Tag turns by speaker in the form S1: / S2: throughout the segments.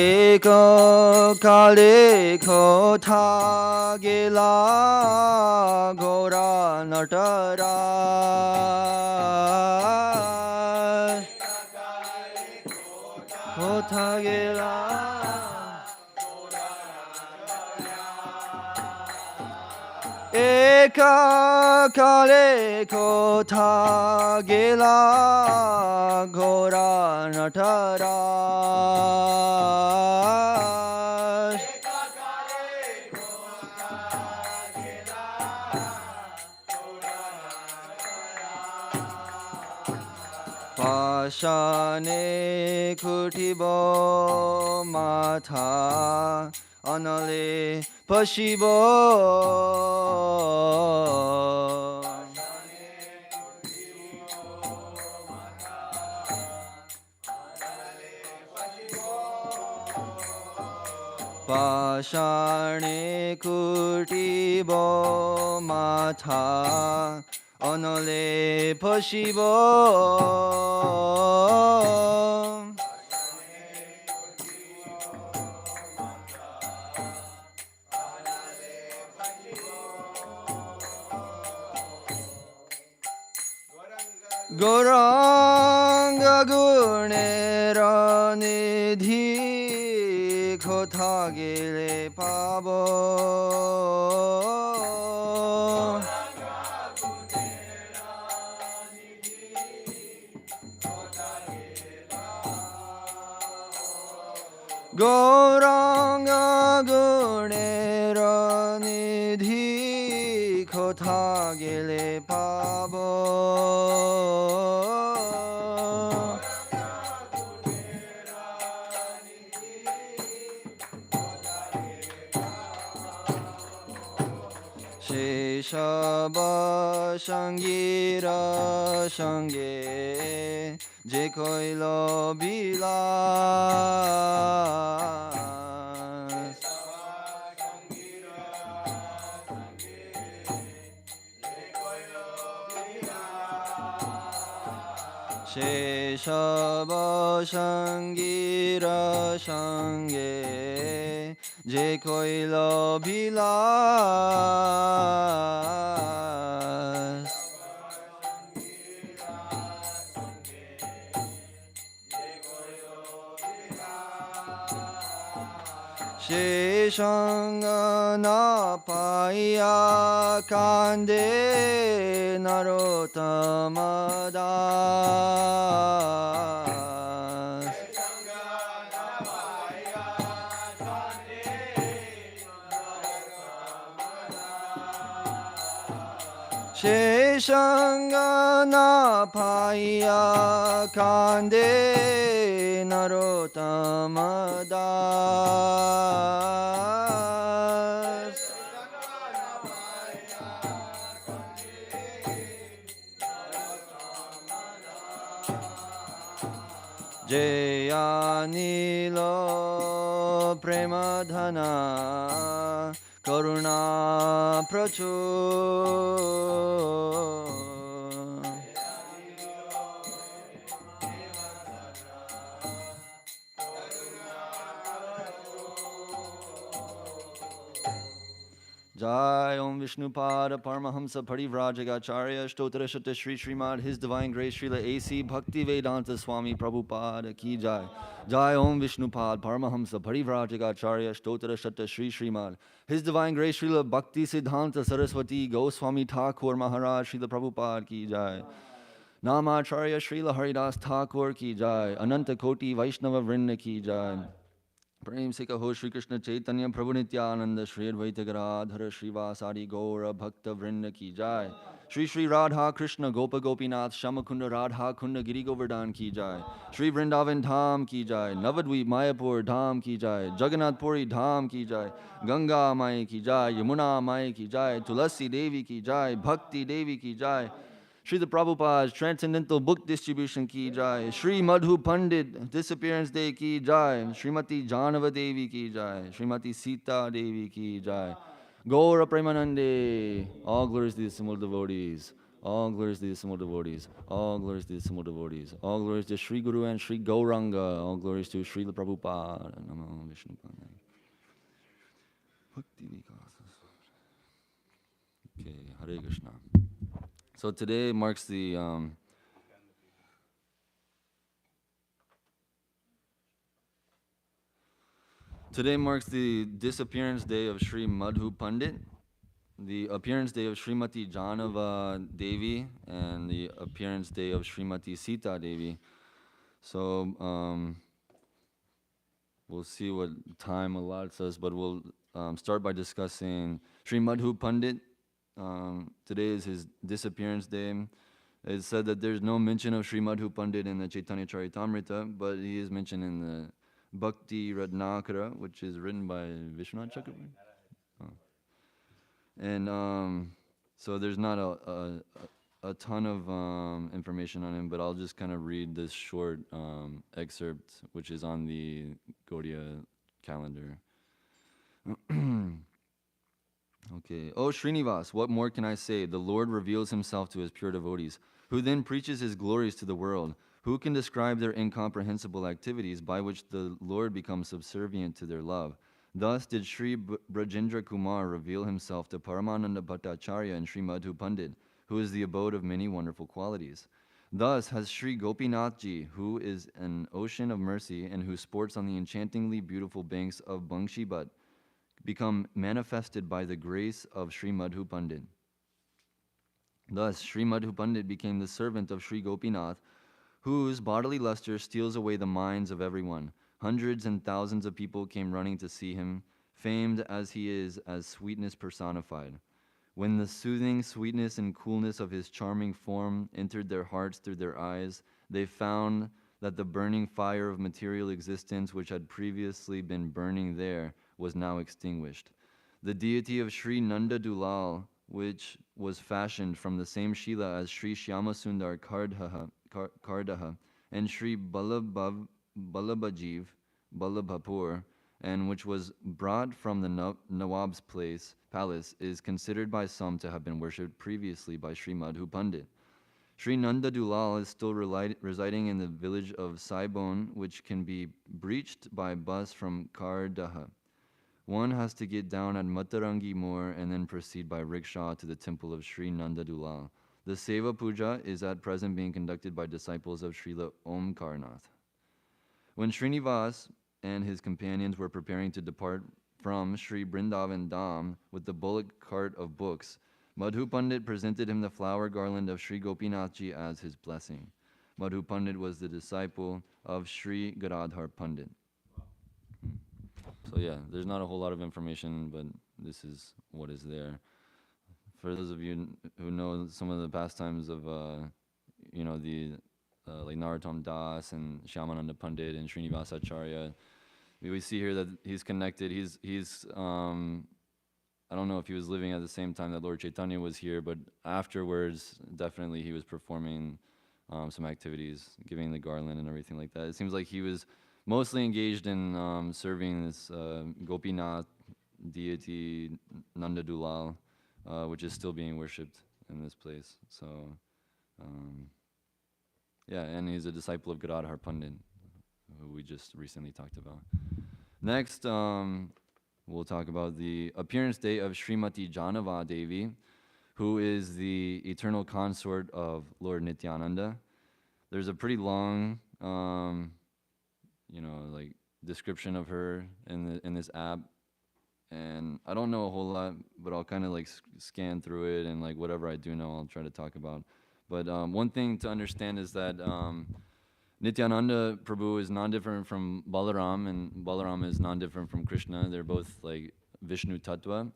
S1: Eko kale ko thagela gora natara ko thagela Eka kale ko thagela gora natara Pashane kutibo matha anale pashibo Pashane kutibo matha anale pashibo Goranga gunera nidhi kothagile pabo Goranga gunera nidhi kothagile pabo Sheshaba Shangira Shange Je koilo bilas Sheshaba Shangira Shange Je koilo bilas Sheshanga na paya kande narotamadas Sheshanga na paya kande narotamadas Jayanilo Premadhana Karuna Prachur Jai Om Vishnupada Paramahamsa Parivrajagacharya Stotra Shata Shri Srimad His Divine Grace Srila A.C. Bhakti Vedanta Swami Prabhupada Ki Jai Jai Om Vishnupad Paramahamsa Parivrajagacharya Stotra Shata Shri Srimad His Divine Grace Srila Bhakti Siddhanta Saraswati Goswami Thakur Maharaj Srila Prabhupada Ki Jai Namacharya Srila Haridas Thakur Ki Jai Ananta Koti Vaishnava Vrinda Ki Jai Prem se kaho Shri Krishna Chaitanya Prabhu Nityananda Shri Advaita Gadadhara Srivasadi Gaura Bhakta Vrinda Ki Jai Shri Shri Radha Krishna Gopa Gopinath Shamakunda Radha Kunda Giri Govardhan Ki Jai Shri Vrindavan Dham Ki Jai Navadvip Mayapur Dham Ki Jai Jagannath Puri Dham Ki Jai Ganga Mai Ki Jai Yamuna Mai Ki Jai Tulasi Devi Ki Jai Bhakti Devi Ki Jai Srila Prabhupada's Transcendental Book Distribution Ki Jai, Sri Madhu Pandit Disappearance Day Ki Jai, Srimati Janava Devi Ki Jai, Srimati Sita Devi Ki Jai, Gaura Premanande, all glories to the assembled devotees. All glories to the Dismal devotees. All glories to the Dismal devotees. All glories to Sri Guru and Sri Gauranga. All glories to Srila Prabhupada. Namo Vishnu Padaya. Bhakti Vikasa. Okay, Hare Krishna. So today marks the disappearance day of Sri Madhu Pandit, the appearance day of Srimati Janava Devi, and the appearance day of Srimati Sita Devi. So we'll see what time allots us, but we'll start by discussing Sri Madhu Pandit. Today is his disappearance day. It's said that there's no mention of Sri Madhu Pandit in the Chaitanya Charitamrita, but he is mentioned in the Bhakti Ratnakara, which is written by Vishwanath Chakravarti. Oh. And so there's not a ton of information on him, but I'll just kind of read this short excerpt, which is on the Gaudiya calendar. Okay. Oh, Srinivas, what more can I say? The Lord reveals himself to his pure devotees, who then preaches his glories to the world. Who can describe their incomprehensible activities by which the Lord becomes subservient to their love? Thus did Sri Brajendra Kumar reveal himself to Paramananda Bhattacharya and Sri Madhu Pandit, who is the abode of many wonderful qualities. Thus has Sri Gopinathji, who is an ocean of mercy and who sports on the enchantingly beautiful banks of Bangshibat, become manifested by the grace of Sri Madhu Pandit. Thus, Sri Madhu Pandit became the servant of Sri Gopinath, whose bodily luster steals away the minds of everyone. Hundreds and thousands of people came running to see him, famed as he is as sweetness personified. When the soothing sweetness and coolness of his charming form entered their hearts through their eyes, they found that the burning fire of material existence, which had previously been burning there, was now extinguished. The deity of Sri Nanda Dulal, which was fashioned from the same Shila as Sri Shyamasundar Kardaha and Sri Balabajiv Balabhapur, and which was brought from the Nawab's palace, is considered by some to have been worshipped previously by Sri Madhu Pandit. Sri Nanda Dulal is still residing in the village of Saibon, which can be reached by bus from Kardaha. One has to get down at Matarangi Moor and then proceed by rickshaw to the temple of Sri Nanda Dulal. The Seva Puja is at present being conducted by disciples of Srila Omkarnath. When Srinivas and his companions were preparing to depart from Sri Brindavan Dham with the bullock cart of books, Madhu Pandit presented him the flower garland of Sri Gopinathji as his blessing. Madhu Pandit was the disciple of Sri Gadadhar Pandit. So yeah, there's not a whole lot of information, but this is what is there. For those of you who know some of the pastimes of, like Narottam Das and Shyamananda Pandit and Srinivasa Acharya, we see here that he's connected. He's I don't know if he was living at the same time that Lord Chaitanya was here, but afterwards, definitely he was performing some activities, giving the garland and everything like that. It seems like he was mostly engaged in serving this Gopinath deity, Nanda Dulal, which is still being worshipped in this place. So, yeah, and he's a disciple of Gadadhar Pandit, who we just recently talked about. Next, we'll talk about the appearance day of Srimati Janava Devi, who is the eternal consort of Lord Nityananda. There's a pretty long, description of her in this app, and I don't know a whole lot, but I'll kind of like scan through it, and like whatever I do know, I'll try to talk about. But one thing to understand is that Nityananda Prabhu is non-different from Balaram, and Balaram is non-different from Krishna. They're both like Vishnu Tattva.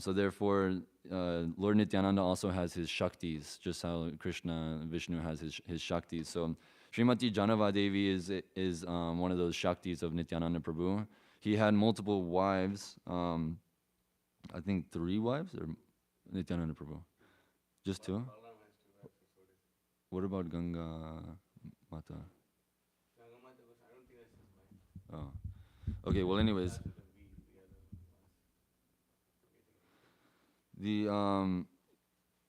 S1: So therefore, Lord Nityananda also has his Shaktis, just how Krishna, Vishnu has his Shaktis. So Srimati Janava Devi is one of those Shaktis of Nityananda Prabhu. He had multiple wives, I think 3 wives, or Nityananda Prabhu? Just 2? What about Ganga Mata? Oh. Okay, well anyways. The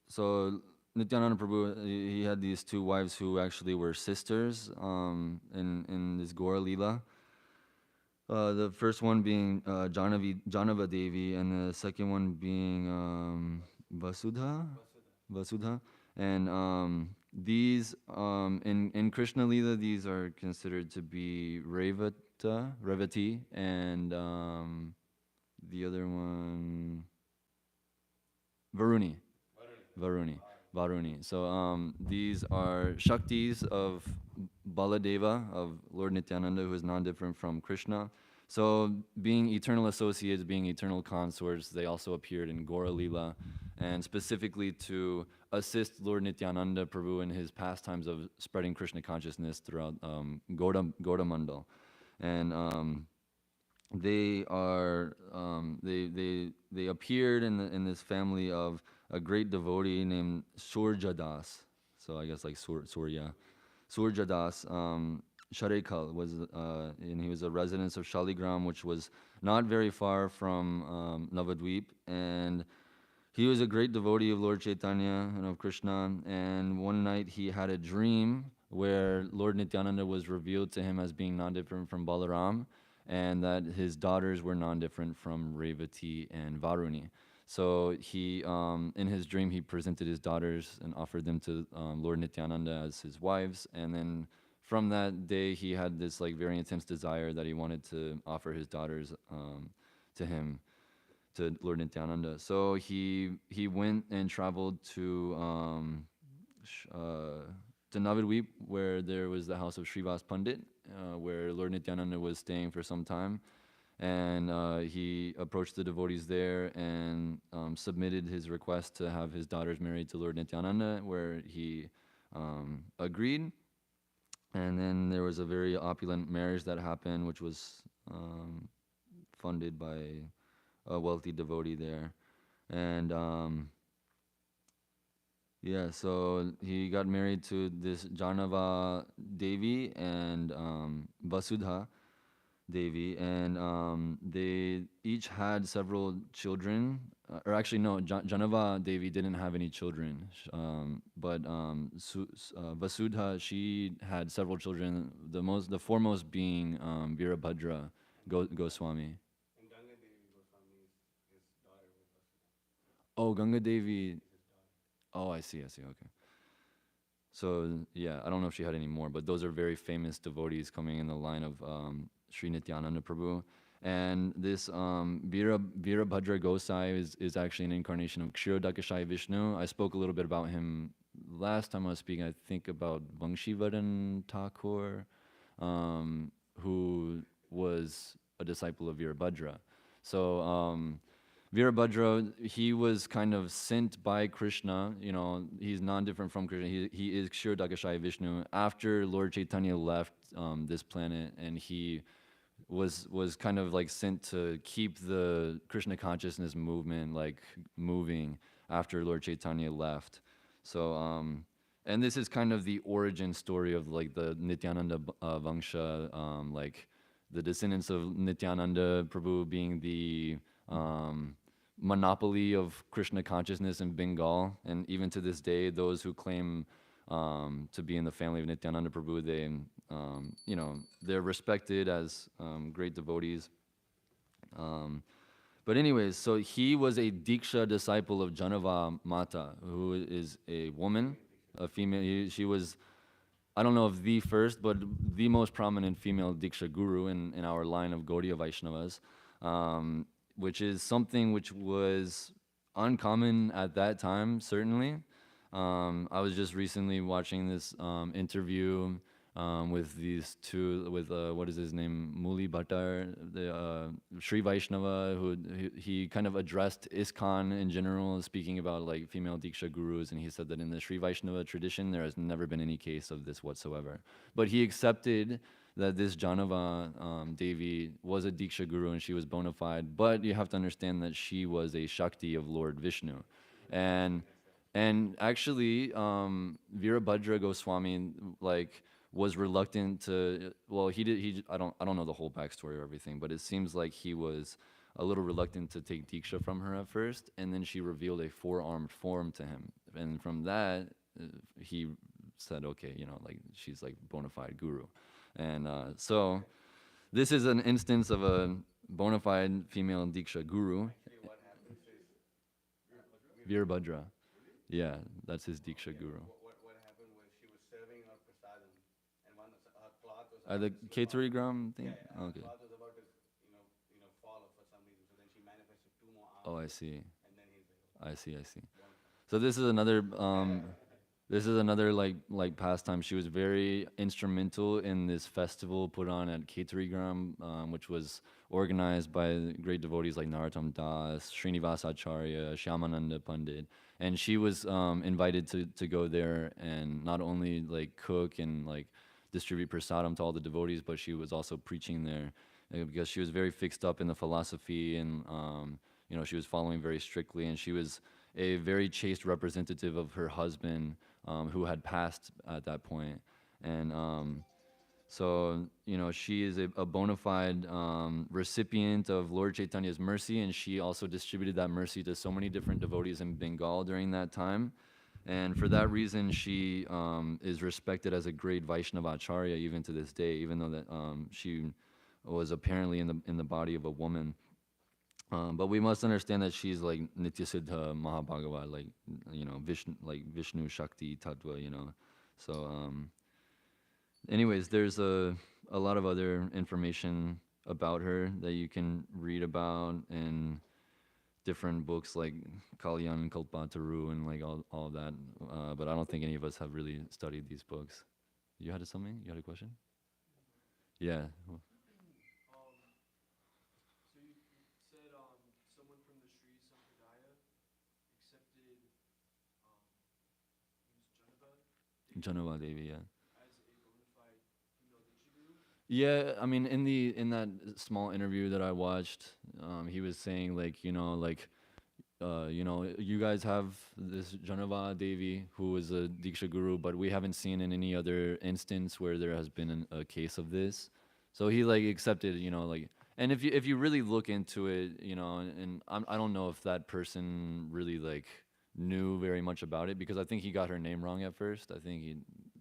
S1: so Nityananda Prabhu, he had these two wives who actually were sisters in this Gaura Leela. The first one being Janava Devi, and the second one being Vasudha. And these, in Krishna Leela, these are considered to be Revati, and the other one, Varuni. Varuni. Varuni. So these are Shaktis of Baladeva, of Lord Nityananda, who is non-different from Krishna. So being eternal associates, being eternal consorts, they also appeared in Gaura Leela, and specifically to assist Lord Nityananda Prabhu in his pastimes of spreading Krishna consciousness throughout Gauda Mandal. And they appeared in this family of a great devotee named Surja Das. So I guess like Surya. Surja Das. Sharekal was, and he was a resident of Shaligram, which was not very far from Navadvip, and he was a great devotee of Lord Chaitanya and of Krishna. And one night he had a dream where Lord Nityananda was revealed to him as being non-different from Balaram, and that his daughters were non-different from Revati and Varuni. So he, in his dream, he presented his daughters and offered them to Lord Nityananda as his wives. And then from that day, he had this like very intense desire that he wanted to offer his daughters to him, to Lord Nityananda. So he went and traveled to Navadvip, where there was the house of Srivas Pandit, where Lord Nityananda was staying for some time. And he approached the devotees there and submitted his request to have his daughters married to Lord Nityananda, where he agreed. And then there was a very opulent marriage that happened, which was funded by a wealthy devotee there. And yeah, so he got married to this Janava Devi and Vasudha Devi, and they each had several children. Or actually, no, Janava Devi didn't have any children, but Vasudha, she had several children. The foremost being Virabhadra Goswami. Oh, Ganga Devi. Oh, I see. Okay. So yeah, I don't know if she had any more, but those are very famous devotees coming in the line of Sri Nityananda Prabhu. And this Virabhadra Gosai is actually an incarnation of Kshirodakashaya Vishnu. I spoke a little bit about him last time I was speaking, I think about Vangshivadan Thakur, who was a disciple of Virabhadra. So Virabhadra, he was kind of sent by Krishna. You know, he's non-different from Krishna. He is Kshirodakashaya Vishnu. After Lord Chaitanya left this planet, and he was kind of like sent to keep the Krishna consciousness movement like moving after Lord Chaitanya left. So and this is kind of the origin story of like the Nityananda Vangsha, like the descendants of Nityananda Prabhu being the monopoly of Krishna consciousness in Bengal, and even to this day, those who claim to be in the family of Nityananda Prabhu, they, you know, they're respected as great devotees. But anyways, so he was a Diksha disciple of Janava Mata, who is a woman, a female. She was, I don't know if the first, but the most prominent female Diksha guru in our line of Gaudiya Vaishnavas, which is something which was uncommon at that time, certainly. I was just recently watching this interview with these two, with what is his name, Muli Bhattar, the Sri Vaishnava, who he kind of addressed ISKCON in general, speaking about like female Diksha gurus, and he said that in the Sri Vaishnava tradition, there has never been any case of this whatsoever. But he accepted that this Janava Devi was a Diksha guru and she was bona fide, but you have to understand that she was a Shakti of Lord Vishnu. And actually, Virabhadra Goswami like was reluctant to. Well, I don't know the whole backstory or everything, but it seems like he was a little reluctant to take Diksha from her at first, and then she revealed a four-armed form to him. And from that, he said, okay, like she's like bona fide guru. And so this is an instance of a bona fide female Diksha guru.
S2: Actually, what happens is
S1: Veerbhadra. Yeah, that's his Diksha guru.
S2: what happened was she was serving her prasadam, and one of her cloth was
S1: The
S2: about to slip
S1: Ketari
S2: off.
S1: Gram thing?
S2: Yeah, yeah, her
S1: Okay.
S2: cloth was about to fall off for some reason. So then she manifested two more
S1: Oh,
S2: arms,
S1: I see.
S2: and then he's like,
S1: I see, I see.
S2: bona fide.
S1: So this is another like pastime. She was very instrumental in this festival put on at Ketarigram, which was organized by great devotees like Narottam Das, Srinivasa Acharya, Shyamananda Pandit, and she was invited to go there and not only like cook and like distribute prasadam to all the devotees, but she was also preaching there because she was very fixed up in the philosophy and she was following very strictly, and she was a very chaste representative of her husband, who had passed at that point. And so, she is a bona fide recipient of Lord Chaitanya's mercy, and she also distributed that mercy to so many different devotees in Bengal during that time. And for that reason, she is respected as a great Vaishnava Acharya even to this day, even though that she was apparently in the body of a woman. But we must understand that she's like Nityasiddha Mahabhagava, like Vishnu Shakti Tattva, So, anyways, there's a lot of other information about her that you can read about in different books like Kalyan Kalpataru and like all of that. But I don't think any of us have really studied these books. You had something? You had a question? Yeah.
S3: So you said someone from the Sri Sampradaya accepted
S1: Janava Devi, yeah.
S3: as a bona fide female Diksha guru.
S1: Yeah, I mean, in that small interview that I watched, he was saying like, you guys have this Janava Devi who is a Diksha Guru, but we haven't seen in any other instance where there has been a case of this. So he like accepted, and if you really look into it, and I don't know if that person really like knew very much about it, because I think he got her name wrong at first. I think he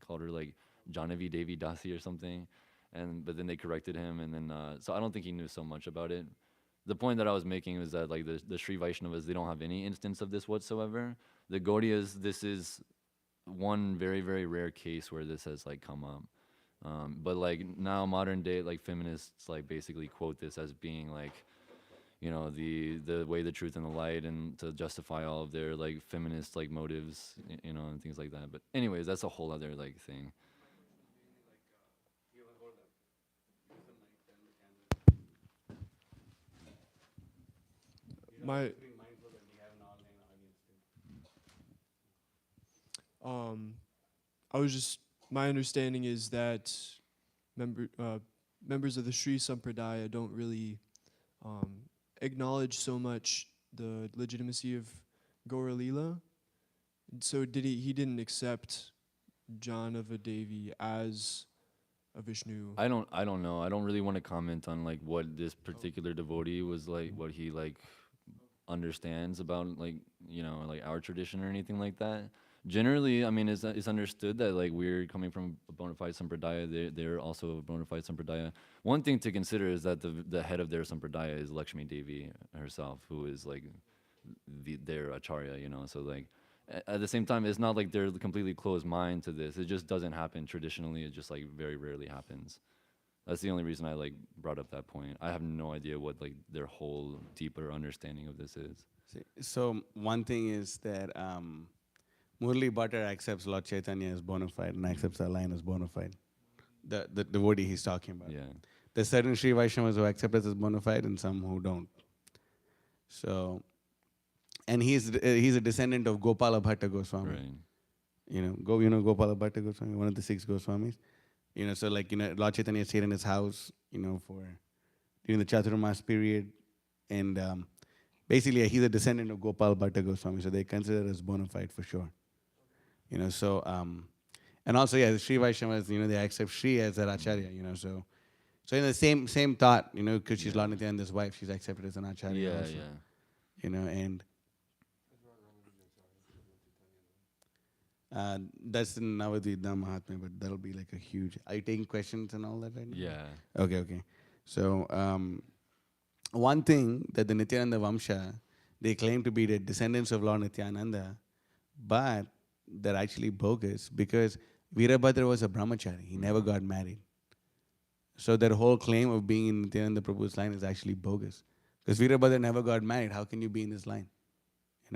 S1: called her like Janavi Devi Dasi or something, but then they corrected him, and then so I don't think he knew so much about it. The point that I was making was that like the Sri Vaishnavas, they don't have any instance of this whatsoever. The Gaudiyas, this is one very, very rare case where this has like come up. But like now modern day like feminists like basically quote this as being like, the way, the truth, and the light, and to justify all of their like feminist like motives, and things like that. But anyways, that's a whole other like thing.
S2: Here, hold up. Use the mic, turn the camera.
S3: My
S2: Just being mindful that we have an online audience too.
S3: I was just my understanding is that members of the Sri Sampradaya don't really acknowledge so much the legitimacy of Gaura Leela. So he didn't accept Janava Devi as a Vishnu.
S1: I don't know. I don't really want to comment on like what this particular devotee was like, what he like understands about like like our tradition or anything like that. Generally, I mean, it's understood that like we're coming from a bona fide sampradaya. They're also a bona fide sampradaya. One thing to consider is that the head of their sampradaya is Lakshmi Devi herself, who is like their acharya. So like at the same time, it's not like they're completely closed mind to this. It just doesn't happen traditionally. It just like very rarely happens. That's the only reason I like brought up that point. I have no idea what like their whole deeper understanding of this is.
S2: So one thing is that Murli Bhatter accepts Lord Chaitanya as bona fide and accepts the line as bona fide. The devotee he's talking about.
S1: Yeah.
S2: There's certain Sri Vaishnavas who accept it as bona fide and some who don't. So, and he's a descendant of Gopala Bhatta Goswami.
S1: Right.
S2: Gopala Bhatta Goswami, one of the 6 Goswamis. So like, Lord Chaitanya stayed in his house, for during the Chaturmas period. And basically, he's a descendant of Gopal Bhatta Goswami, so they consider it as bona fide for sure. So, and also, yeah, the Sri Vaishnavas, they accept Sri as their Acharya, so So in the same thought, because she's Lord Nityananda's wife, she's accepted as an acharya
S1: Yeah,
S2: also.
S1: yeah.
S2: And that's in Navadvita Mahatmya, but that'll be like a huge. Are you taking questions and all that right now?
S1: Yeah.
S2: Okay. So one thing that the Nityananda Vamsha, they claim to be the descendants of Lord Nityananda, but they're actually bogus because Virabhadra was a brahmachari. He never got married. So their whole claim of being in Nityananda Prabhu's line is actually bogus. Because Virabhadra never got married. How can you be in this line?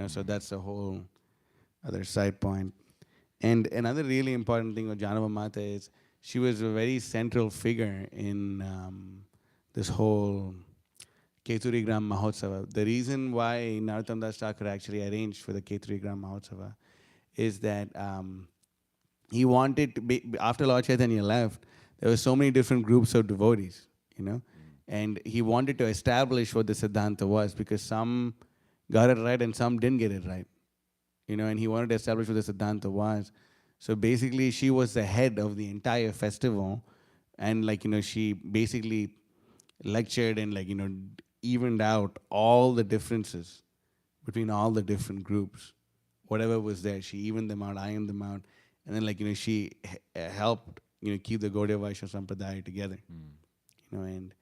S2: So that's a whole other side point. And another really important thing with Janava Mata is she was a very central figure in this whole Keturi Gram Mahotsava. The reason why Narottam Das Thakur actually arranged for the Keturi Gram Mahotsava is that he wanted to be, after Lord Chaitanya left, there were so many different groups of devotees, and he wanted to establish what the Siddhanta was because some got it right and some didn't get it right, and he wanted to establish what the Siddhanta was. So basically, she was the head of the entire festival, and she basically lectured and evened out all the differences between all the different groups. Whatever was there, she evened them out, ironed them out, and then she helped keep the Gaudiya Vaishnava Sampradaya together. And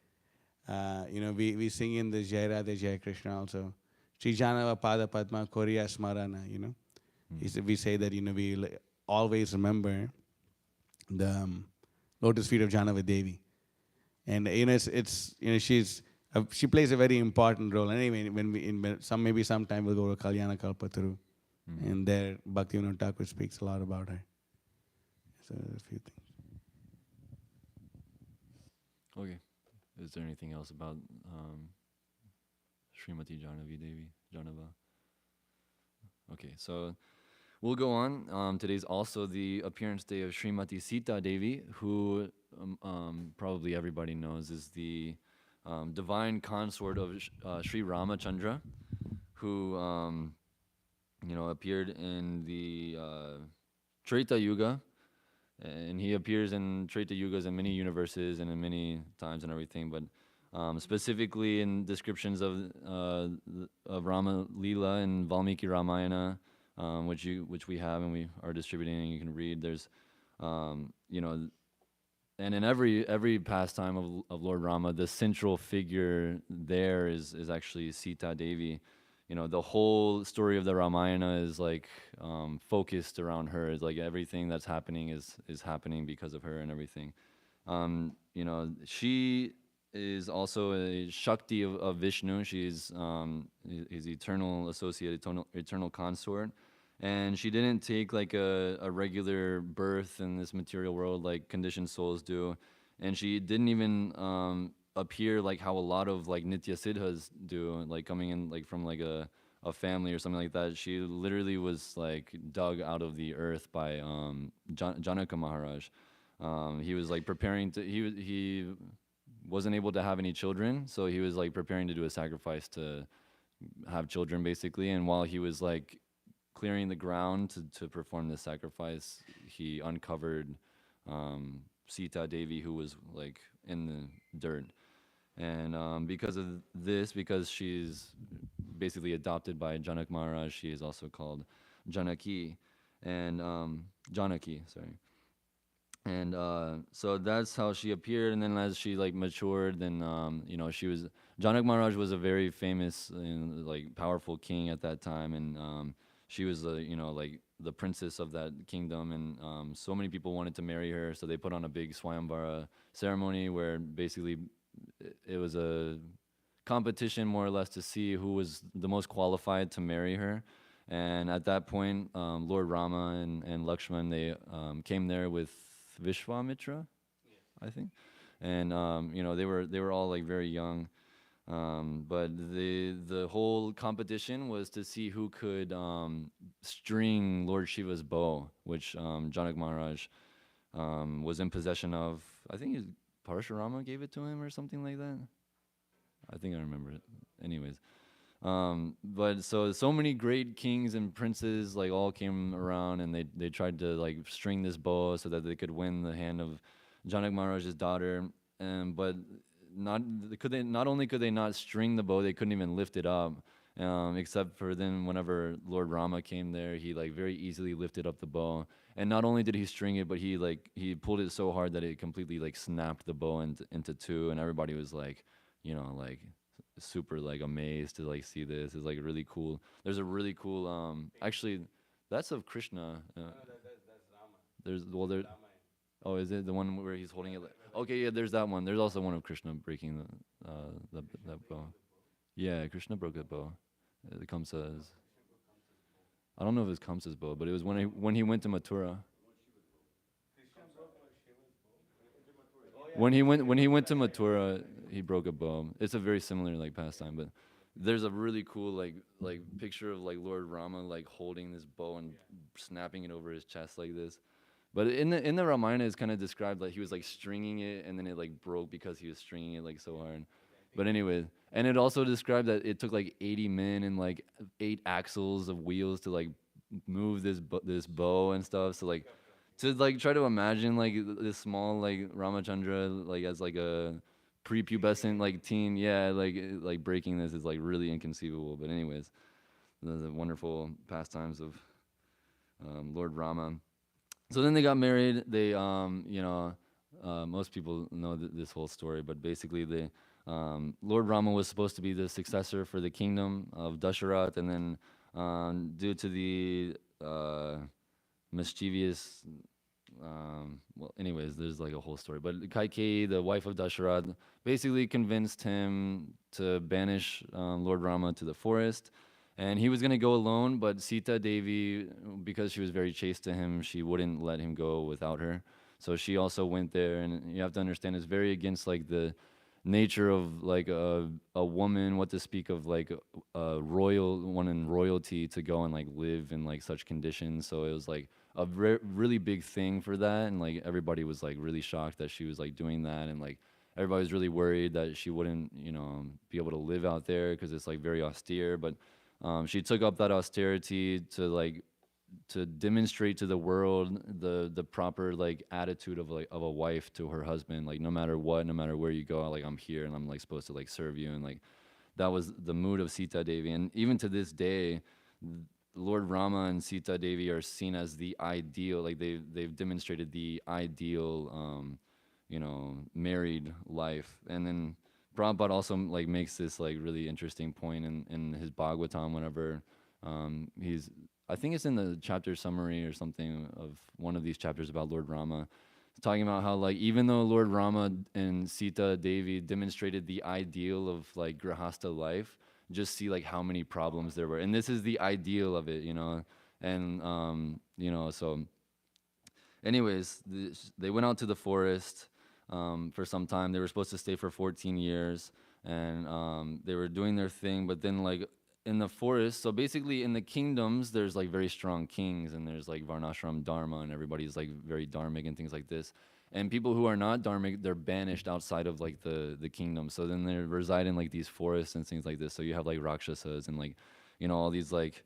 S2: we sing in the Jai Radha Jai Krishna also. Sri Janava Pada Padma Koriya Smarana. We say that we always remember the lotus feet of Janava Devi, and it's she plays a very important role. Anyway, maybe sometime we'll go to Kalyana Kalpataru, and there Bhaktivinoda Thakur speaks a lot about her. So a few things.
S1: Okay. Is there anything else about Srimati Janavi Devi? Janava? Okay, so we'll go on. Today's also the appearance day of Srimati Sita Devi, who probably everybody knows is the divine consort of Sri Ramachandra, who appeared in the Treta Yuga. And he appears in Treta Yugas in many universes and in many times and everything, but specifically in descriptions of Rama Leela and Valmiki Ramayana, which we have and we are distributing and you can read. There's, and in every pastime of Lord Rama, the central figure there is actually Sita Devi. The whole story of the Ramayana is focused around her. It's like everything that's happening is happening because of her and everything. She is also a Shakti of Vishnu. She's his eternal associate, eternal consort. And she didn't take a regular birth in this material world like conditioned souls do. And she didn't even appear like how a lot of Nitya Siddhas do, coming in from a family or something like that. She literally was dug out of the earth by Janaka Maharaj. He was preparing to, he wasn't able to have any children, so he was preparing to do a sacrifice to have children basically. And while he was clearing the ground to perform this sacrifice, he uncovered Sita Devi, who was in the dirt. And because of this, because she's basically adopted by Janak Maharaj, she is also called Janaki, and Janaki, sorry. And so that's how she appeared. And then as she matured, then she was, Janak Maharaj was a very famous and powerful king at that time, and she was the princess of that kingdom, and so many people wanted to marry her, so they put on a big Swayamvara ceremony where basically it was a competition more or less to see who was the most qualified to marry her. And at that point, Lord Rama and Lakshman, they came there with Vishwamitra, I think, and they were all very young, but the whole competition was to see who could string Lord Shiva's bow, which Janak Maharaj was in possession of. I think Parashurama gave it to him or something like that. I think I remember it. Anyways, but so many great kings and princes all came around, and they tried to string this bow so that they could win the hand of Janak Maharaj's daughter. but not only could they not string the bow, they couldn't even lift it up. Except for then, whenever Lord Rama came there, he like very easily lifted up the bow. And not only did he string it, but he pulled it so hard that it completely like snapped the bow into two, and everybody was like, like super like amazed to like see this. It's like really cool. There's a really cool actually that's of Krishna. There's well there. Oh, is it the one where he's holding it? Okay, yeah. There's that one. There's also one of Krishna breaking that bow. Yeah, Krishna broke the bow. The Kamsa's. I don't know if it's Kamsa's bow, but it was when he went to Mathura. When he went to Mathura, he broke a bow. It's a very similar like pastime, but there's a really cool like picture of like Lord Rama like holding this bow and snapping it over his chest like this. But in the Ramayana, it's kind of described like he was like stringing it, and then it like broke because he was stringing it like so hard. But anyway, and it also described that it took like 80 men and like 8 axles of wheels to like move this bow and stuff. So like to like try to imagine like this small like Ramachandra like as like a prepubescent like teen, yeah, like breaking this is like really inconceivable. But anyways, the wonderful pastimes of Lord Rama. So then they got married. They, most people know this whole story, but basically, Lord Rama was supposed to be the successor for the kingdom of Dasharat, and then due to the mischievous, well, anyways, there's like a whole story. But Kaikeyi, the wife of Dasharat, basically convinced him to banish Lord Rama to the forest. And he was going to go alone, but Sita Devi, because she was very chaste to him, she wouldn't let him go without her. So she also went there, and you have to understand it's very against like the nature of like a woman, what to speak of like a royal one in royalty to go and like live in like such conditions. So it was like a really big thing for that, and like everybody was like really shocked that she was like doing that, and like everybody was really worried that she wouldn't, be able to live out there because it's like very austere, but. She took up that austerity to demonstrate to the world the proper like attitude of a wife to her husband, like no matter what, no matter where you go, like I'm here and I'm like supposed to like serve you, and like that was the mood of Sita Devi. And even to this day, Lord Rama and Sita Devi are seen as the ideal, like they've demonstrated the ideal married life. And then Prabhupada also like makes this like really interesting point in his Bhagavatam whenever I think it's in the chapter summary or something of one of these chapters about Lord Rama. It's talking about how like even though Lord Rama and Sita Devi demonstrated the ideal of like grahastha life, just see like how many problems there were, and this is the ideal of it, and so anyways, they went out to the forest for some time. They were supposed to stay for 14 years, and they were doing their thing. But then, like in the forest, so basically in the kingdoms, there's like very strong kings, and there's like varnashram dharma, and everybody's like very dharmic and things like this. And people who are not dharmic, they're banished outside of like the kingdom. So then they reside in like these forests and things like this. So you have like rakshasas and like all these like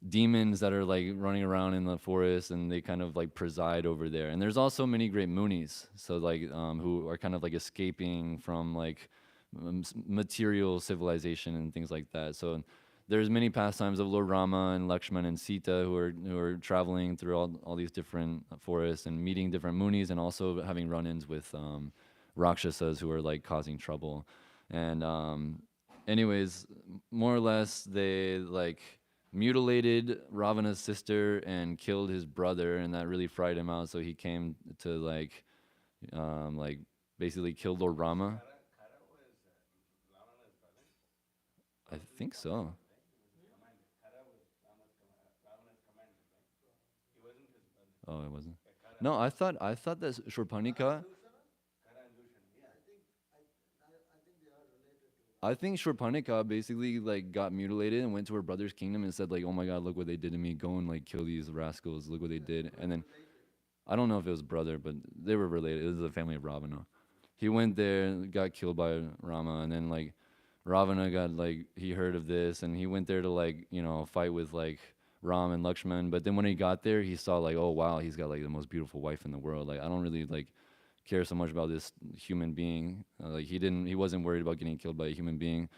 S1: demons that are like running around in the forest, and they kind of like preside over there. And there's also many great munis, so like who are kind of like escaping from like material civilization and things like that. So there's many pastimes of Lord Rama and Lakshman and Sita who are traveling through all these different forests and meeting different munis, and also having run-ins with rakshasas who are like causing trouble. And anyways, more or less they like mutilated Ravana's sister and killed his brother, and that really fried him out. So he came to like basically kill Lord Rama. I think so. Oh, it wasn't. No, I thought that Shurpanika. I think Shurpanika basically like got mutilated and went to her brother's kingdom and said like, "Oh my God, look what they did to me! Go and like kill these rascals! Look what they did!" And then I don't know if it was brother, but they were related. It was the family of Ravana. He went there, got killed by Rama, and then like Ravana got like he heard of this, and he went there to like fight with like Ram and Lakshman. But then when he got there, he saw like, oh wow, he's got like the most beautiful wife in the world. Like I don't really like care so much about this human being. Like he wasn't worried about getting killed by a human being,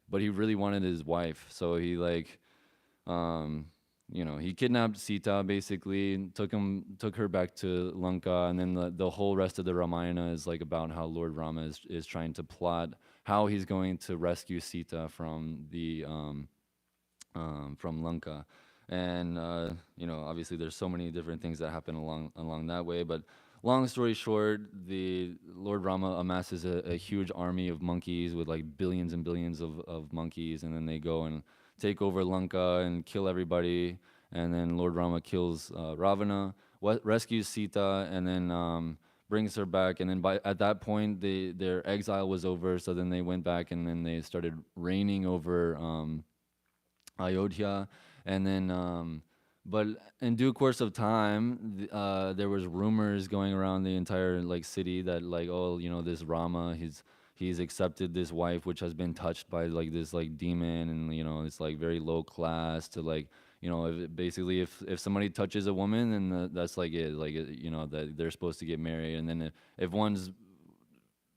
S1: but he really wanted his wife. So he like, um, he kidnapped Sita basically, and took her back to Lanka, and then the whole rest of the Ramayana is like about how Lord Rama is trying to plot how he's going to rescue Sita from the from Lanka. And obviously there's so many different things that happen along that way. But long story short, the Lord Rama amasses a huge army of monkeys with like billions and billions of monkeys, and then they go and take over Lanka and kill everybody. And then Lord Rama kills Ravana, rescues Sita, and then brings her back. And then at that point, their exile was over. So then they went back, and then they started reigning over Ayodhya. And then but in due course of time, there was rumors going around the entire like city that like, oh, this Rama, he's accepted this wife which has been touched by like this like demon, and it's like very low class to like, basically if somebody touches a woman, then that's like it, like that they're supposed to get married. And then if one's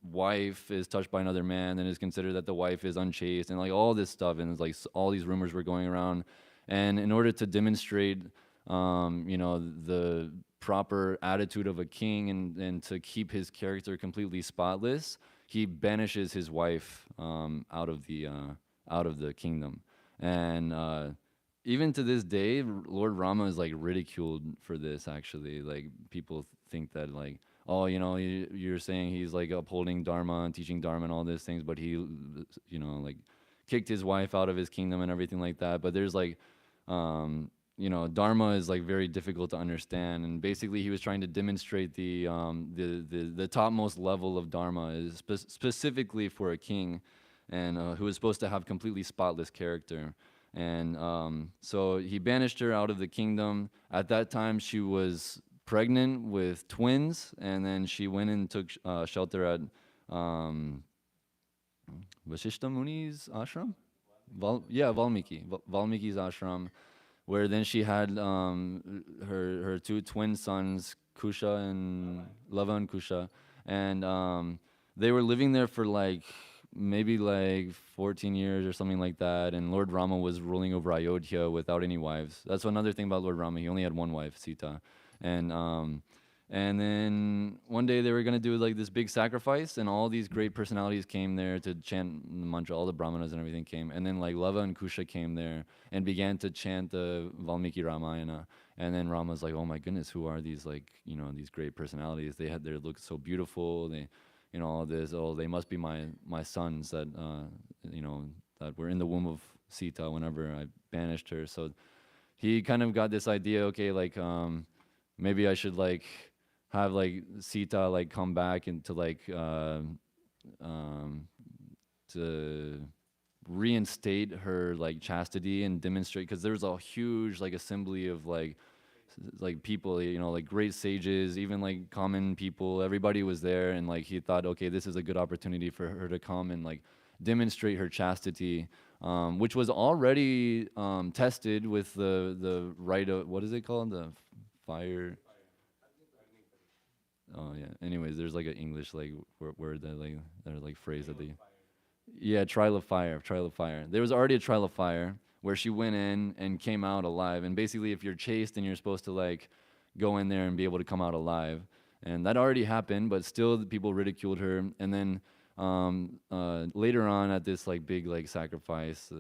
S1: wife is touched by another man, then it's considered that the wife is unchaste, and like all this stuff. And it's like all these rumors were going around. And in order to demonstrate the proper attitude of a king, and to keep his character completely spotless, he banishes his wife out of the kingdom. And even to this day, Lord Rama is like ridiculed for this. Actually, like people think that like, oh, you're saying he's like upholding Dharma and teaching Dharma and all these things, but he, like kicked his wife out of his kingdom and everything like that. But there's like, Dharma is like very difficult to understand, and basically he was trying to demonstrate the topmost level of Dharma is specifically for a king, and who is supposed to have completely spotless character. And so he banished her out of the kingdom. At that time, she was pregnant with twins, and then she went and took shelter at Vasishta Muni's ashram. Valmiki's ashram, where then she had her two twin sons, Kusha and Lava and Kusha, and they were living there for like maybe like 14 years or something like that. And Lord Rama was ruling over Ayodhya without any wives. That's another thing about Lord Rama. He only had one wife, Sita. And then one day they were going to do like this big sacrifice, and all these great personalities came there to chant the mantra. All the brahmanas and everything came. And then like Lava and Kusha came there and began to chant the Valmiki Ramayana. And then Rama's like, oh my goodness, who are these like, these great personalities? They look so beautiful. They, all this, oh, they must be my sons that, that were in the womb of Sita whenever I banished her. So he kind of got this idea, okay, like, maybe I should like have like Sita like come back and to like to reinstate her like chastity and demonstrate, because there's a huge like assembly of like people, like great sages, even like common people, everybody was there. And like he thought, okay, this is a good opportunity for her to come and like demonstrate her chastity, which was already tested with the rite of, what is it called, the fire. Oh yeah. Anyways, there's like an English like word that like phrase that they. Yeah, trial of fire. There was already a trial of fire where she went in and came out alive. And basically, if you're chaste, then you're supposed to like go in there and be able to come out alive. And that already happened, but still the people ridiculed her. And then later on at this like big like sacrifice,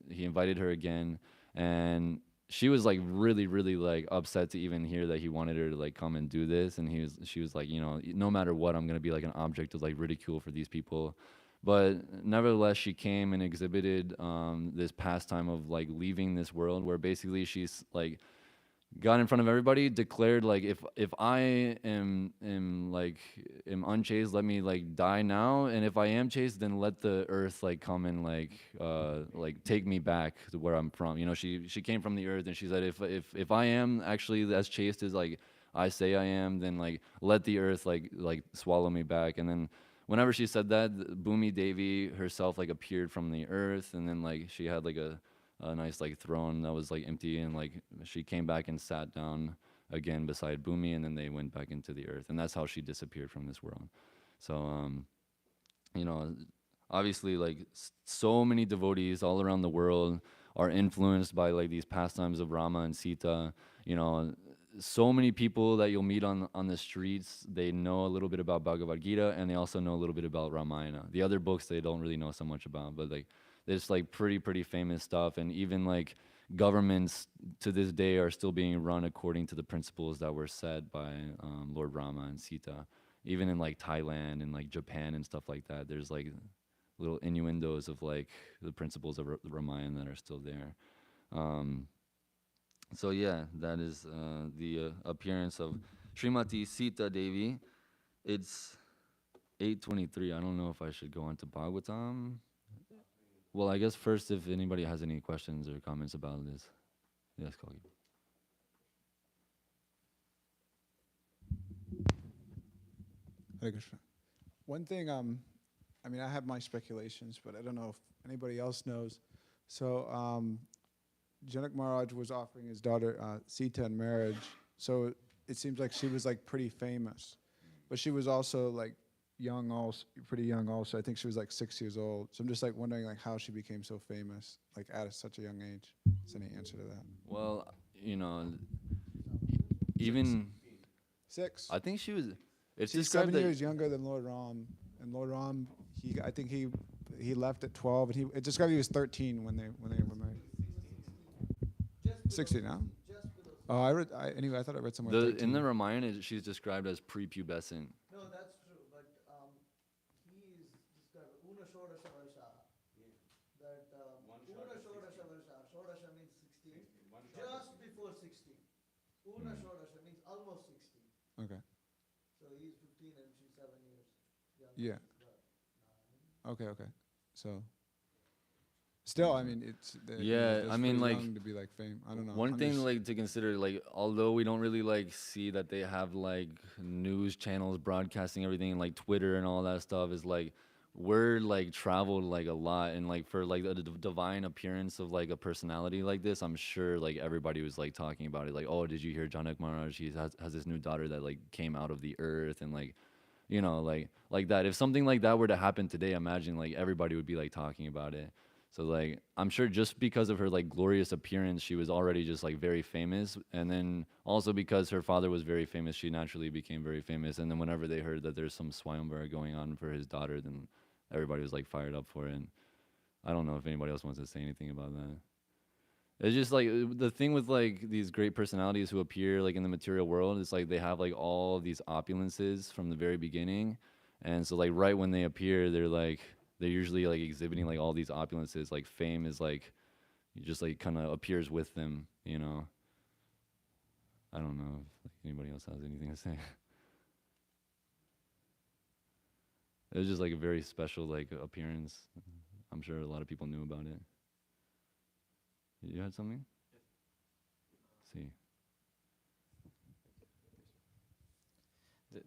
S1: he invited her again, and she was like really like upset to even hear that he wanted her to like come and do this. And she was like, no matter what, I'm gonna be like an object of like ridicule for these people. But nevertheless, she came and exhibited this pastime of like leaving this world, where basically she's like got in front of everybody, declared like, if I am unchaste, let me like die now, and if I am chaste, then let the earth like come and like take me back to where I'm from. She came from the earth, and she said, if I am actually as chaste as like I say I am, then like let the earth like swallow me back. And then whenever she said that, Bhumi Devi herself like appeared from the earth, and then like she had like a nice like throne that was like empty, and like she came back and sat down again beside Bhumi, and then they went back into the earth, and that's how she disappeared from this world. So you know, obviously like so many devotees all around the world are influenced by like these pastimes of Rama and Sita. You know, so many people that you'll meet on the streets, they know a little bit about Bhagavad Gita, and they also know a little bit about Ramayana. The other books they don't really know so much about, but like it's like pretty famous stuff. And even like governments to this day are still being run according to the principles that were set by Lord Rama and Sita. Even in like Thailand and like Japan and stuff like that, there's like little innuendos of like the principles of Ramayana that are still there. So yeah, that is the appearance of Srimati Sita Devi. It's 8:23. I don't know if I should go on to Bhagavatam. Well, I guess first, if anybody has any questions or comments about this. Yes, Kogi.
S4: Hare Krishna. One thing, I mean, I have my speculations, but I don't know if anybody else knows. So, Janak Maharaj was offering his daughter Sita in marriage. So it seems like she was like pretty famous, but she was also like young, also pretty young. Also, I think she was like 6 years old. So I'm just like wondering like how she became so famous, like at such a young age. Is there any answer to that?
S1: Well, you know, even
S4: 6.
S1: I think she was. It's
S4: She's
S1: described
S4: 7
S1: that
S4: years younger than Lord Ram, and Lord Ram, I think he left at 12, and it described he was 13 when they were married. 16 now. Oh, anyway, I thought I read somewhere.
S1: in
S4: 13.
S1: the Ramayana she's described as prepubescent.
S5: No, that's true, but he is described Una Shodasha Varsha. That Una Shodasha Varsha. Shodasha means 16. Just before 16. Una Shodasha means almost 16.
S4: Okay.
S5: So he's 15 and she's 7 years younger.
S4: Yeah.
S5: But,
S4: Okay. So. Still, I mean, it's
S1: Yeah,
S4: that's
S1: I mean,
S4: pretty
S1: like,
S4: young to be like fame. I don't know.
S1: One
S4: I'm
S1: thing
S4: just-
S1: like to consider, like although we don't really like see that they have like news channels broadcasting everything and like Twitter and all that stuff, is like we're like traveled like a lot, and like for like the divine appearance of like a personality like this, I'm sure like everybody was like talking about it, like, oh, did you hear Janak Maharaj? He has this new daughter that like came out of the earth, and like, you know, like that. If something like that were to happen today, imagine like everybody would be like talking about it. So like I'm sure just because of her like glorious appearance, she was already just like very famous, and then also because her father was very famous, she naturally became very famous. And then whenever they heard that there's some Swayamvara going on for his daughter, then everybody was like fired up for it. I don't know if anybody else wants to say anything about that. It's just like the thing with like these great personalities who appear like in the material world, it's like they have like all these opulences from the very beginning, and so like right when they appear, they're usually like exhibiting like all these opulences. Like fame is like, it just like kind of appears with them, you know. I don't know if like, anybody else has anything to say. It was just like a very special like appearance. I'm sure a lot of people knew about it. You had something? See.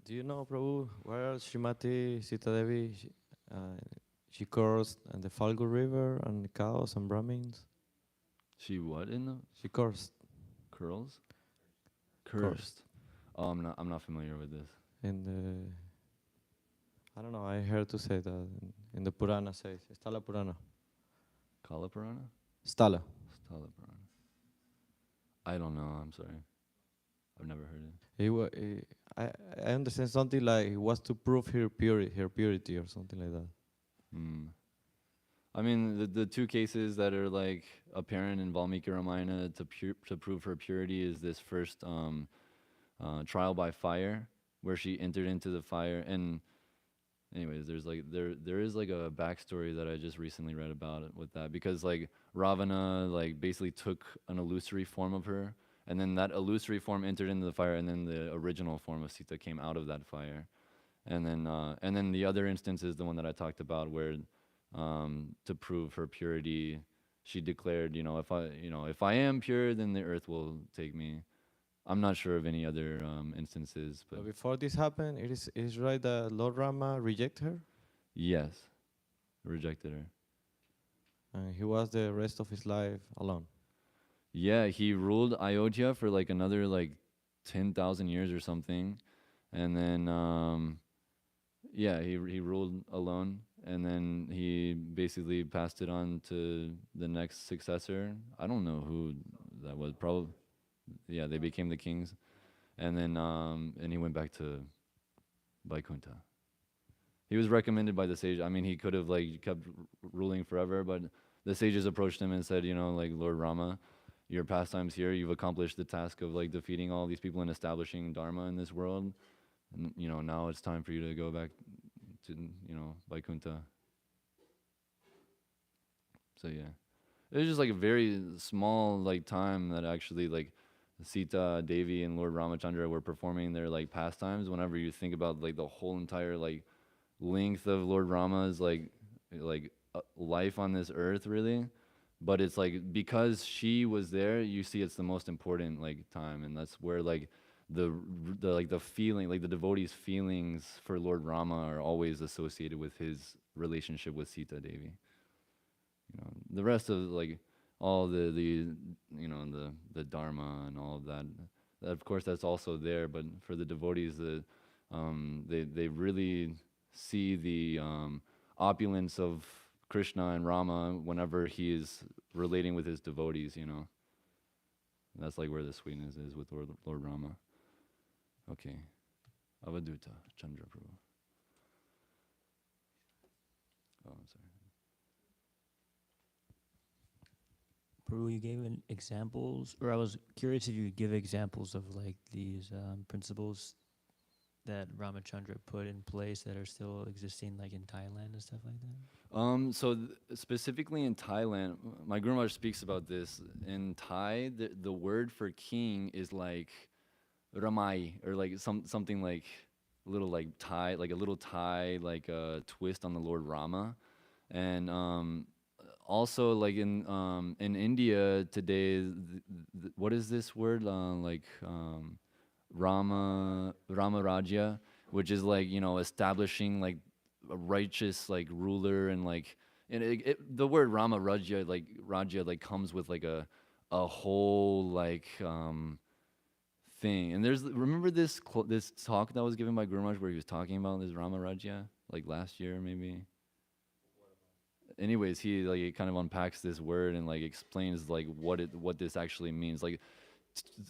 S6: Do you know, Prabhu, where Srimati Sita Devi, she coursed on the Falgu River and the cows and Brahmins?
S1: She what in the
S6: She coursed
S1: curls?
S6: Cursed.
S1: Cursed. Oh, I'm not familiar with this.
S6: in the, I don't know, I heard to say that in the Purana says, Stala Purana.
S1: Kala Purana?
S6: Stala.
S1: Stala Purana. I don't know, I'm sorry. I've never heard it.
S6: I understand something like it was to prove her purity or something like that.
S1: I mean, the two cases that are like apparent in Valmiki Ramayana to prove her purity is this first trial by fire, where she entered into the fire. And anyways, there's like there is like a backstory that I just recently read about it with that, because like Ravana like basically took an illusory form of her, and then that illusory form entered into the fire, and then the original form of Sita came out of that fire. And then the other instance is the one that I talked about, where to prove her purity, she declared, if I am pure, then the earth will take me. I'm not sure of any other instances, but
S6: But before this happened, it is right that Lord Rama rejected her,
S1: yes, rejected her.
S6: and he was the rest of his life alone.
S1: Yeah, he ruled Ayodhya for like another like 10,000 years or something, and then yeah, he ruled alone, and then he basically passed it on to the next successor. I don't know who that was. Probably, yeah, they became the kings, and then and he went back to Vaikuntha. He was recommended by the sage. I mean, he could have like kept ruling forever, but the sages approached him and said, you know, like, Lord Rama, your pastimes here, you've accomplished the task of like defeating all these people and establishing dharma in this world. And, you know, now it's time for you to go back to, you know, Vaikuntha. So yeah, it was just like a very small like time that actually like Sita, Devi, and Lord Ramachandra were performing their like pastimes. Whenever you think about like the whole entire like length of Lord Rama's life on this earth, really. But it's like because she was there, you see, it's the most important like time, and that's where like the feeling, like the devotees' feelings for Lord Rama are always associated with his relationship with Sita Devi. You know, the rest of like all the you know the dharma and all of that, of course that's also there, but for the devotees, they really see the opulence of Krishna and Rama whenever he is relating with his devotees, you know. And that's like where the sweetness is with Lord Rama. Okay. Avaduta Chandra Prabhu. Oh, I'm sorry.
S7: Prabhu, you gave examples, or I was curious if you could give examples of like these principles that Ramachandra put in place that are still existing, like in Thailand and stuff like that.
S1: Specifically in Thailand, my Guru Maharaj speaks about this. In Thai, the word for king is like Ramai, or like something like little like Thai, like a little Thai like twist on the Lord Rama, and also like in India today, what is this word Rama Rajya, which is like, you know, establishing like a righteous like ruler, and like, and the word Rama Rajya like comes with like a whole like thing. And there's, remember this this talk that was given by Guru Maharaj where he was talking about this Rama Rajya like last year maybe. Anyways, he kind of unpacks this word and like explains like what this actually means.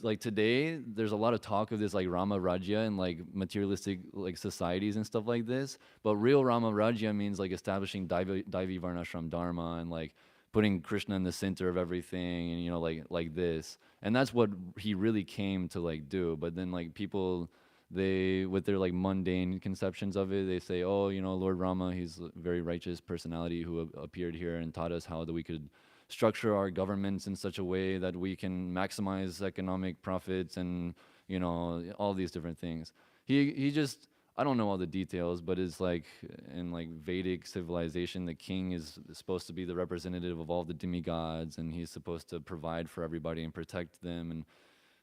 S1: Like today, there's a lot of talk of this like Rama Rajya and like materialistic like societies and stuff like this. But real Rama Rajya means like establishing Daivi Varnashram Dharma and like putting Krishna in the center of everything, and you know, like this. And that's what he really came to like do. But then like people, they, with their like mundane conceptions of it, they say, oh, you know, Lord Rama, he's a very righteous personality who appeared here and taught us how that we could structure our governments in such a way that we can maximize economic profits, and you know, all these different things. He just, I don't know all the details, but it's like in like Vedic civilization, the king is supposed to be the representative of all the demigods, and he's supposed to provide for everybody and protect them. And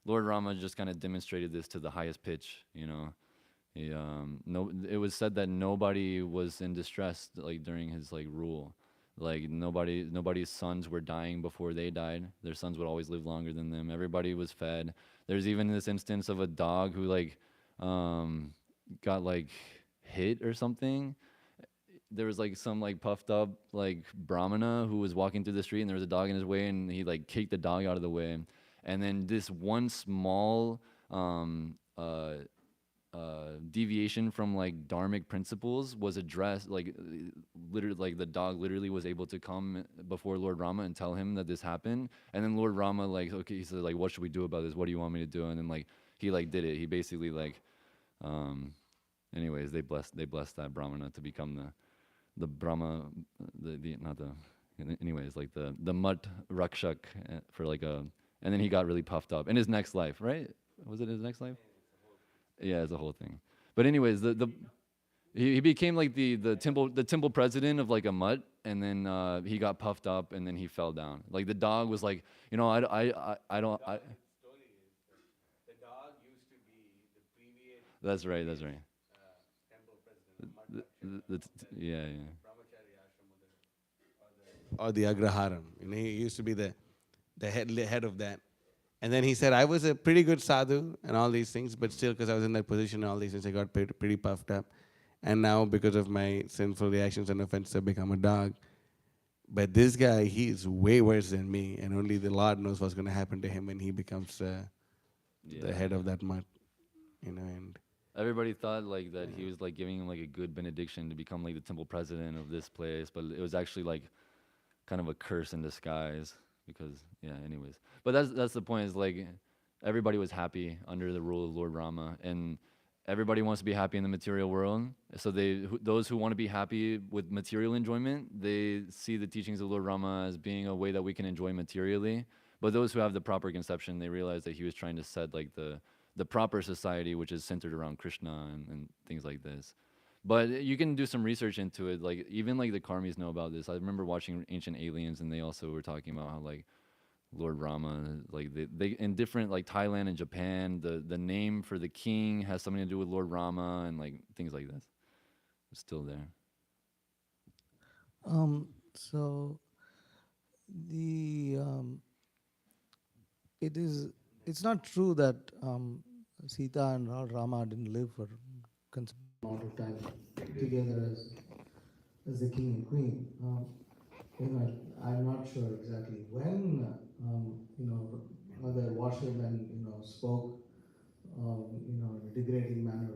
S1: Lord Rama just kind of demonstrated this to the highest pitch, you know. He, it was said that nobody was in distress like during his like rule. Like nobody's sons were dying before they died. Their sons would always live longer than them. Everybody was fed. There's even this instance of a dog who like got like hit or something. There was like some like puffed up like brahmana who was walking through the street, and there was a dog in his way, and he like kicked the dog out of the way. And then this one small deviation from like dharmic principles was addressed, like literally, like the dog literally was able to come before Lord Rama and tell him that this happened. And then Lord Rama like, okay, he said like, what should we do about this? What do you want me to do? And then like he like did it. He basically like anyways, they blessed that brahmana to become the Brahma, the not the, anyways, like the Mutt Rakshak for like a, and then he got really puffed up in his next life, right? Was it his next life? Yeah, it's a whole thing. But anyways, he became like the temple president of like a mutt, and then he got puffed up, and then he fell down. Like the dog was like, you know, I don't.
S2: Story is the dog used to be the previous
S1: That's right. That's right.
S2: temple president,
S1: Yeah, yeah.
S2: Brahmachari ashram or the Agraharam. You know, he used to be the head of that. And then he said, I was a pretty good sadhu and all these things, but still, because I was in that position and all these things, I got pretty puffed up. And now, because of my sinful reactions and offenses, I've become a dog. But this guy, he's way worse than me, and only the Lord knows what's going to happen to him when he becomes the head of that mutt, And
S1: everybody thought like that he was like giving him like a good benediction to become like the temple president of this place, but it was actually like kind of a curse in disguise because anyways. But that's the point, is like everybody was happy under the rule of Lord Rama, and everybody wants to be happy in the material world. So those who want to be happy with material enjoyment, they see the teachings of Lord Rama as being a way that we can enjoy materially. But those who have the proper conception, they realize that he was trying to set like the proper society, which is centered around Krishna and things like this. But you can do some research into it. Like even like the Karmis know about this. I remember watching Ancient Aliens, and they also were talking about how like Lord Rama, like they in different like Thailand and Japan, the name for the king has something to do with Lord Rama and like things like this. It's still there.
S5: So the it's not true that Sita and Lord Rama didn't live for considerable amount of time together as the king and queen. I'm not sure exactly when other washermen spoke in a degrading manner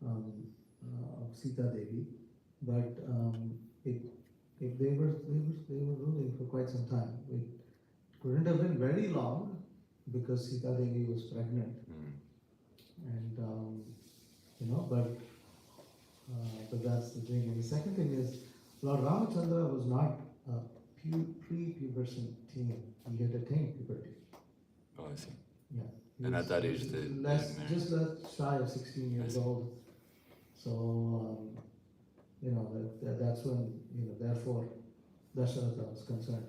S5: of Sita Devi, but if they were ruling for quite some time. It couldn't have been very long because Sita Devi was pregnant, and but that's the thing. And the second thing is, Lord Ramachandra was not a pre-pubescent teen. He had attained puberty.
S1: Oh, I see.
S5: Yeah.
S1: And at that age,
S5: just less shy of 16 years old. So that's when therefore Dasharatha was concerned.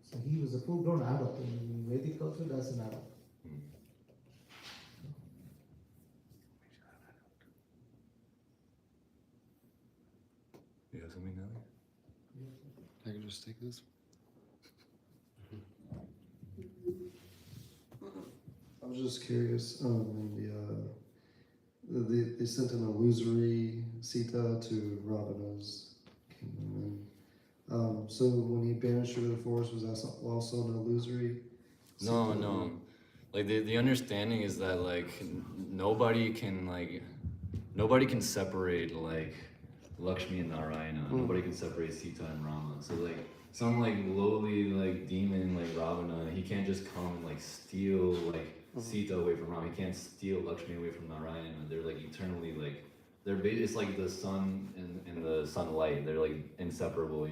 S5: So he was a full-grown adult. In Vedic culture, that's an adult.
S1: You have something, Nelly?
S8: I can just take this. I was just curious. They sent an illusory Sita to Ravana's kingdom. And, so when he banished her to the forest, was that also an illusory Sita?
S1: No. Like the understanding is that like nobody can separate like Lakshmi and Narayana. Nobody can separate Sita and Rama. So like some like lowly like demon like Ravana, he can't just come and like steal like Sita away from Rama. He can't steal Lakshmi away from Narayana. They're like eternally like it's like the sun and the sunlight. They're like inseparable,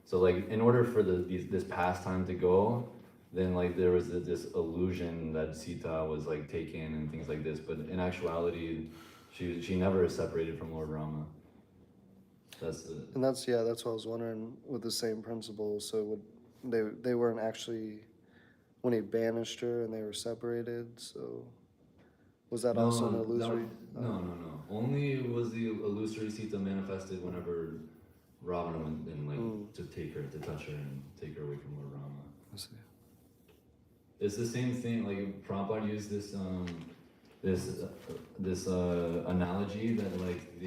S1: So like in order for this pastime to go, then like there was this illusion that Sita was like taken and things like this, but in actuality, she never is separated from Lord Rama. That's
S8: what I was wondering with the same principle. So they weren't actually when he banished her and they were separated. So was that also an illusory?
S1: No. Only was the illusory Sita manifested whenever Ravana went and to touch her and take her away from Lord Rama.
S8: I see.
S1: It's the same thing. Like Prabhupada used this analogy that like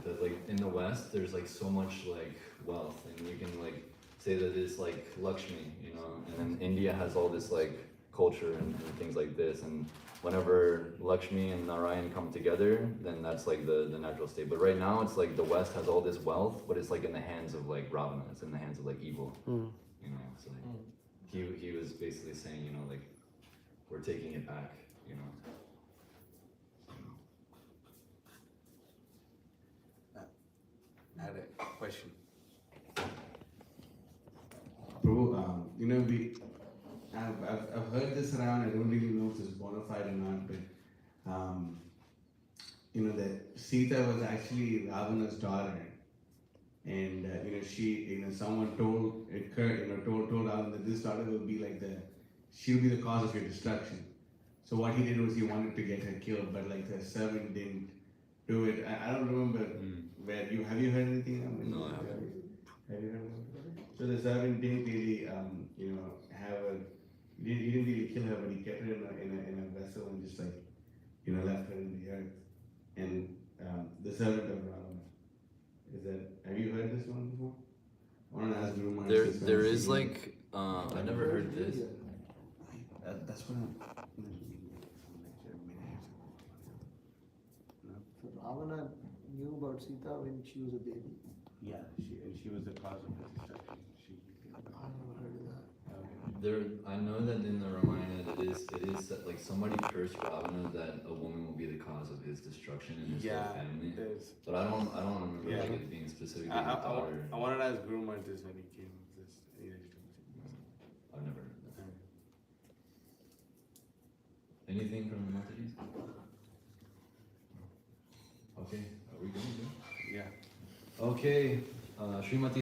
S1: that like in the West there's like so much like wealth, and you can like say that it's like Lakshmi, and then India has all this like culture and things like this, and whenever Lakshmi and Narayan come together, then that's like the natural state. But right now it's like the West has all this wealth, but it's like in the hands of like Ravana. It's in the hands of like evil. So he was basically saying, like we're taking it back,
S2: I had a question. Prabhu, I've heard this around. I don't really know if it's bona fide or not, but that Sita was actually Ravana's daughter, and she, someone told Ravana that this daughter will be like she'll be the cause of your destruction. So what he did was he wanted to get her killed, but like the servant didn't do it. I don't remember where have you heard anything?
S1: No, I haven't.
S2: Have you heard anything? So the servant didn't really, have a. He didn't really kill her, but he kept her in a vessel and just like, left her in the earth. And the servant of Ravana. Is that? Have you heard this one before? I want to ask Guru Maharaj.
S1: There is like, I never heard this.
S2: That's what I'm.
S5: So Ravana knew about Sita when she was a baby.
S2: Yeah, she was the cause of his destruction.
S5: I never heard of that.
S1: I know that in the Ramayana it is like somebody cursed Ravana that a woman will be the cause of his destruction and his whole family. But I don't remember like it being specifically his daughter.
S2: I wanted to ask Guru Maharaj this when he came with this.
S1: I've never heard that. Anything from the Mataji's? Okay, are we going?
S2: Yeah.
S1: Okay, Srimati.